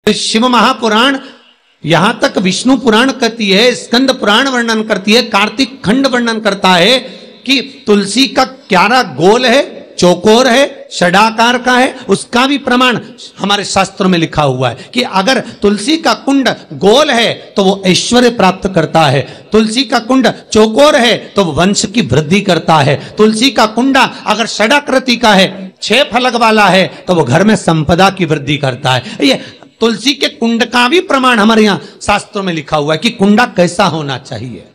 शिव महापुराण, यहां तक विष्णु पुराण कहती है, स्कंद पुराण वर्णन करती है, कार्तिक खंड वर्णन करता है कि तुलसी का क्यारा गोल है, चौकोर है, षडाकार का है। उसका भी प्रमाण हमारे शास्त्रों में लिखा हुआ है कि अगर तुलसी का कुंड गोल है तो वो ऐश्वर्य प्राप्त करता है, तुलसी का कुंड चौकोर है तो वो वंश की वृद्धि करता है, तुलसी का कुंडा अगर षडाकृति का है, 6 फलक वाला है, तो वो घर में संपदा की वृद्धि करता है। ये तुलसी के कुंड का भी प्रमाण हमारे यहां शास्त्रों में लिखा हुआ है कि कुंडा कैसा होना चाहिए।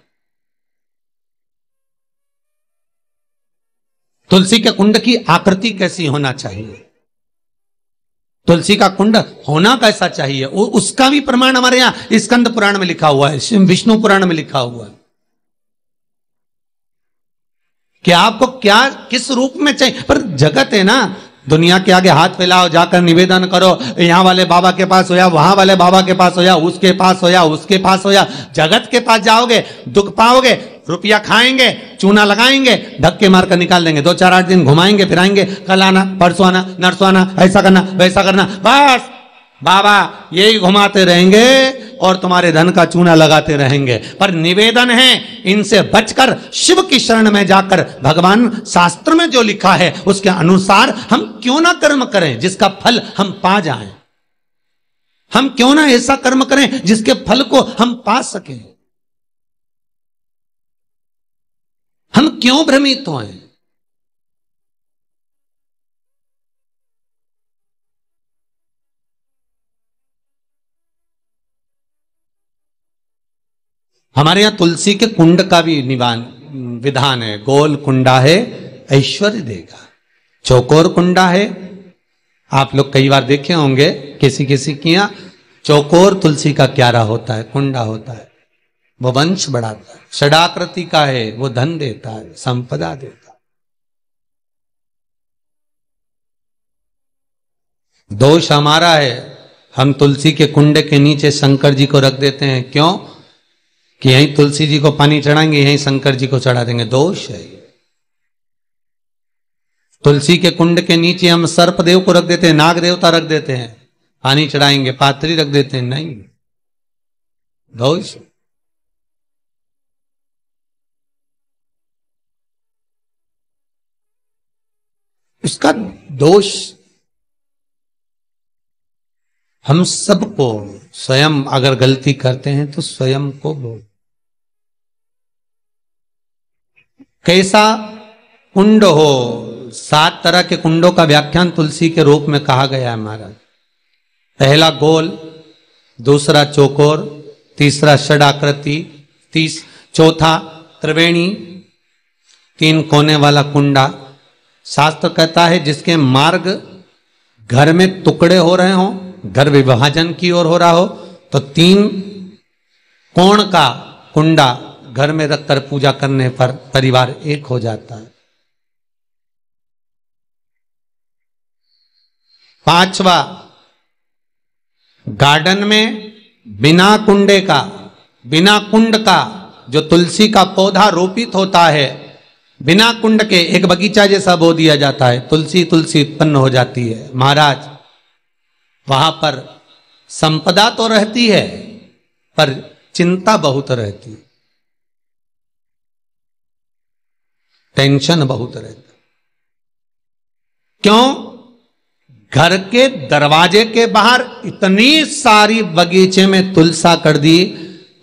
तुलसी के कुंड की आकृति कैसी होना चाहिए, तुलसी का कुंड होना कैसा चाहिए, उसका भी प्रमाण हमारे यहां स्कंद पुराण में लिखा हुआ है, विष्णु पुराण में लिखा हुआ है कि आपको क्या किस रूप में चाहिए। पर जगत है ना, दुनिया के आगे हाथ फैलाओ, जाकर निवेदन करो, यहां वाले बाबा के पास हो या वहां वाले बाबा के पास हो या उसके पास हो या उसके पास हो या जगत के पास जाओगे, दुख पाओगे, रुपया खाएंगे, चूना लगाएंगे, धक्के मारकर निकाल देंगे, 2-4-8 दिन घुमाएंगे फिराएंगे, कल आना, परसों आना, नरसों आना, ऐसा करना वैसा करना, बस बाबा यही घुमाते रहेंगे और तुम्हारे धन का चूना लगाते रहेंगे। पर निवेदन है, इनसे बचकर शिव की शरण में जाकर भगवान शास्त्र में जो लिखा है उसके अनुसार हम क्यों ना कर्म करें जिसका फल हम पा जाएं। हम क्यों ना ऐसा कर्म करें जिसके फल को हम पा सकें। हम क्यों भ्रमित हों। हमारे यहां तुलसी के कुंड का भी विधान है। गोल कुंडा है ऐश्वर्य देगा, चौकोर कुंडा है, आप लोग कई बार देखे होंगे किसी किसी के यहां चौकोर तुलसी का क्यारा होता है, कुंडा होता है, वो वंश बढ़ाता है। षडाकृति का है, वो धन देता है, संपदा देता है। दोष हमारा है, हम तुलसी के कुंडे के नीचे शंकर जी को रख देते हैं। क्यों? कि यहीं तुलसी जी को पानी चढ़ाएंगे, यहीं शंकर जी को चढ़ा देंगे। दोष है। तुलसी के कुंड के नीचे हम सर्प देव को रख देते हैं, नाग देवता रख देते हैं, पानी चढ़ाएंगे, पात्री रख देते हैं, नहीं, दोष। इसका दोष हम सबको, स्वयं अगर गलती करते हैं तो स्वयं को बोल। कैसा कुंड हो, 7 तरह के कुंडों का व्याख्यान तुलसी के रूप में कहा गया है महाराज। पहला गोल, दूसरा चौकोर, तीसरा षडाकृति, चौथा त्रिवेणी, 3 कोने वाला कुंडा। शास्त्र कहता है जिसके मार्ग घर में टुकड़े हो रहे हों, घर विभाजन की ओर हो रहा हो, तो 3 कोण का कुंडा घर में रखकर पूजा करने पर परिवार एक हो जाता है। 5वां, गार्डन में बिना कुंडे का, बिना कुंड का जो तुलसी का पौधा रोपित होता है, बिना कुंड के एक बगीचा जैसा बो दिया जाता है, तुलसी तुलसी उत्पन्न हो जाती है। महाराज वहां पर संपदा तो रहती है पर चिंता बहुत रहती है, टेंशन बहुत रहता। क्यों? घर के दरवाजे के बाहर इतनी सारी बगीचे में तुलसा कर दी।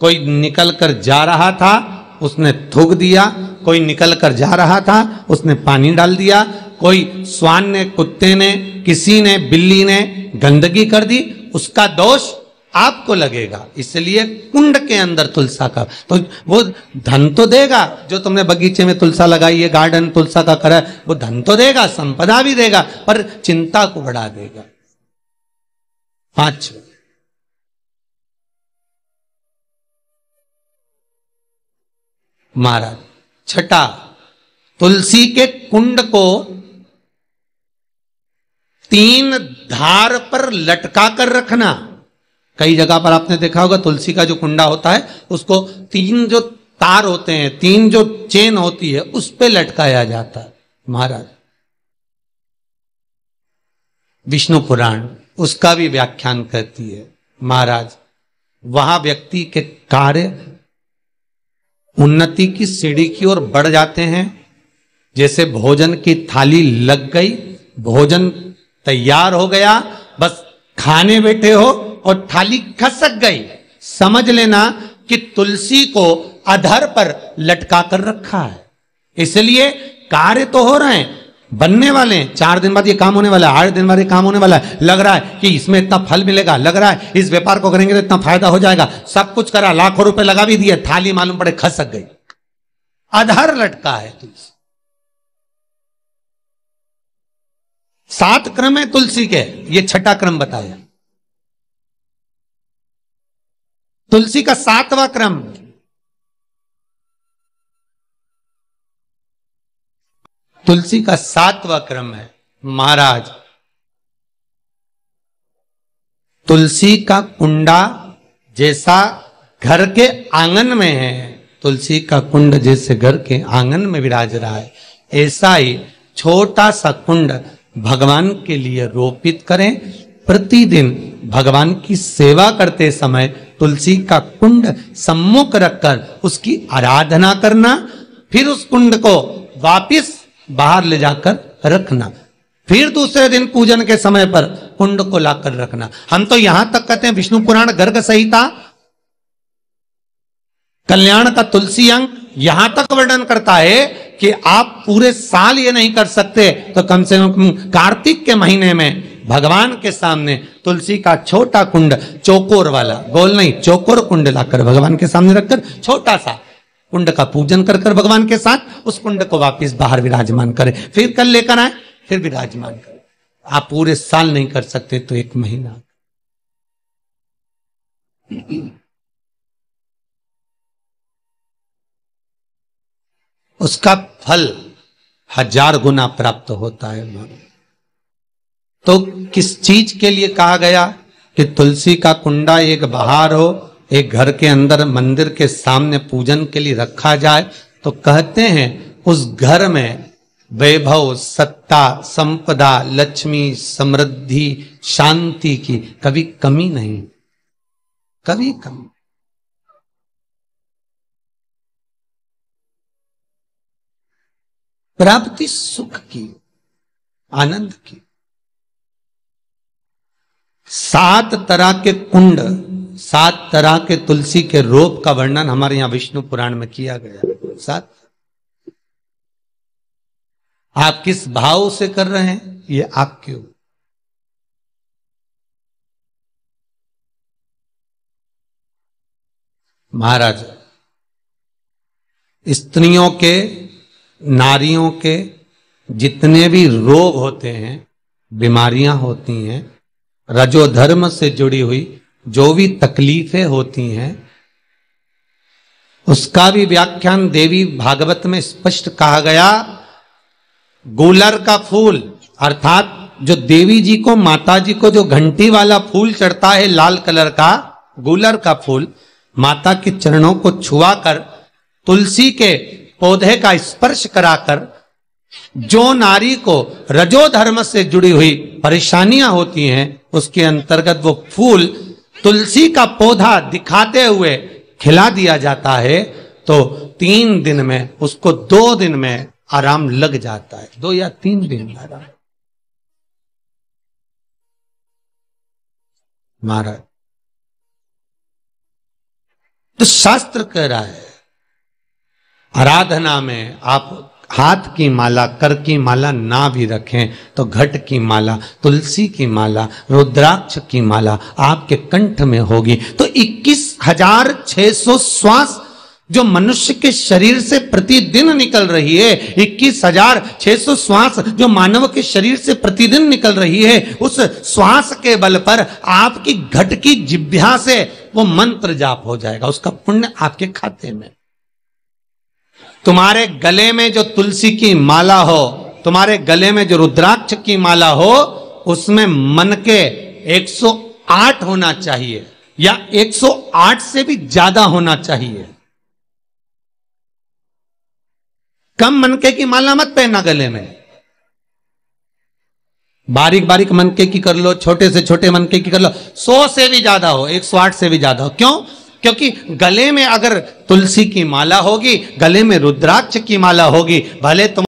कोई निकल कर जा रहा था, उसने थूक दिया, कोई निकल कर जा रहा था, उसने पानी डाल दिया, कोई श्वान ने, कुत्ते ने, किसी ने, बिल्ली ने गंदगी कर दी, उसका दोष आपको लगेगा। इसलिए कुंड के अंदर तुलसा का, तो वो धन तो देगा, जो तुमने बगीचे में तुलसा लगाई है, गार्डन तुलसा का करा, वो धन तो देगा, संपदा भी देगा, पर चिंता को बढ़ा देगा। 5, महाराज 6, तुलसी के कुंड को 3 धार पर लटका कर रखना। कई जगह पर आपने देखा होगा तुलसी का जो कुंडा होता है उसको 3 जो तार होते हैं, 3 जो चेन होती है, उस पे लटकाया जाता है। महाराज विष्णु पुराण उसका भी व्याख्यान करती है महाराज वहां व्यक्ति के कार्य उन्नति की सीढ़ी की ओर बढ़ जाते हैं। जैसे भोजन की थाली लग गई, भोजन तैयार हो गया, बस खाने बैठे हो और थाली खसक गई, समझ लेना कि तुलसी को अधर पर लटका कर रखा है। इसलिए कार्य तो हो रहे हैं, बनने वाले हैं, 4 दिन बाद ये काम होने वाला है, 8 दिन बाद ये काम होने वाला है, लग रहा है कि इसमें इतना फल मिलेगा, लग रहा है इस व्यापार को करेंगे तो इतना फायदा हो जाएगा, सब कुछ करा, लाखों रुपए लगा भी दिए, थाली मालूम पड़े खसक गई, अधर लटका है तुलसी। 7 क्रम है तुलसी के, ये छठा क्रम बताया। तुलसी का 7वां क्रम, तुलसी का 7वां क्रम है महाराज, तुलसी का कुंडा जैसा घर के आंगन में है, तुलसी का कुंड जैसे घर के आंगन में विराज रहा है, ऐसा ही छोटा सा कुंड भगवान के लिए रोपित करें। प्रतिदिन भगवान की सेवा करते समय तुलसी का कुंड सम्मुख रखकर उसकी आराधना करना, फिर उस कुंड को वापिस बाहर ले जाकर रखना, फिर दूसरे दिन पूजन के समय पर कुंड को लाकर रखना। हम तो यहां तक कहते हैं, विष्णु पुराण गर्ग संहिता कल्याण का तुलसी अंग यहां तक वर्णन करता है कि आप पूरे साल ये नहीं कर सकते तो कम से कम कार्तिक के महीने में भगवान के सामने तुलसी का छोटा कुंड, चौकोर वाला, गोल नहीं, चौकोर कुंड लाकर भगवान के सामने रखकर छोटा सा कुंड का पूजन कर कर भगवान के साथ उस कुंड को वापस बाहर विराजमान करें, फिर कल लेकर आए, फिर विराजमान करें। आप पूरे साल नहीं कर सकते तो 1 महीना। उसका फल 1000 गुना प्राप्त होता है। तो किस चीज के लिए कहा गया कि तुलसी का कुंडा एक बाहर हो, एक घर के अंदर मंदिर के सामने पूजन के लिए रखा जाए, तो कहते हैं उस घर में वैभव, सत्ता, संपदा, लक्ष्मी, समृद्धि, शांति की कभी कमी नहीं, कभी कमी। प्राप्ति सुख की, आनंद की। 7 तरह के कुंड, 7 तरह के तुलसी के रोप का वर्णन हमारे यहां विष्णु पुराण में किया गया। 7। आप किस भाव से कर रहे हैं ये आपके ऊपर। महाराज, स्त्रियों के, नारियों के जितने भी रोग होते हैं, बीमारियां होती हैं, रजोधर्म से जुड़ी हुई जो भी तकलीफें होती हैं, उसका भी व्याख्यान देवी भागवत में स्पष्ट कहा गया। गूलर का फूल, अर्थात जो देवी जी को, माता जी को जो घंटी वाला फूल चढ़ता है लाल कलर का, गूलर का फूल, माता के चरणों को छुआकर, तुलसी के पौधे का स्पर्श कराकर, जो नारी को रजोधर्म से जुड़ी हुई परेशानियां होती हैं, उसके अंतर्गत वो फूल तुलसी का पौधा दिखाते हुए खिला दिया जाता है, तो 3 दिन में उसको 2 दिन में आराम लग जाता है, 2 या 3 दिन में आराम। महाराज, तो शास्त्र कह रहा है आराधना में आप हाथ की माला, कर की माला ना भी रखें तो घट की माला, तुलसी की माला, रुद्राक्ष की माला आपके कंठ में होगी, तो 21,600 श्वास जो मनुष्य के शरीर से प्रतिदिन निकल रही है, 21,600 श्वास जो मानव के शरीर से प्रतिदिन निकल रही है, उस श्वास के बल पर आपकी घट की जिह्वा से वो मंत्र जाप हो जाएगा, उसका पुण्य आपके खाते में। तुम्हारे गले में जो तुलसी की माला हो, तुम्हारे गले में जो रुद्राक्ष की माला हो, उसमें मन के 108 होना चाहिए या 108 से भी ज्यादा होना चाहिए। कम मनके की माला मत पहनना गले में, बारीक बारीक मनके की कर लो, छोटे से छोटे मनके की कर लो, 100 से भी ज्यादा हो, 108 से भी ज्यादा हो। क्यों? क्योंकि गले में अगर तुलसी की माला होगी, गले में रुद्राक्ष की माला होगी, भले तुम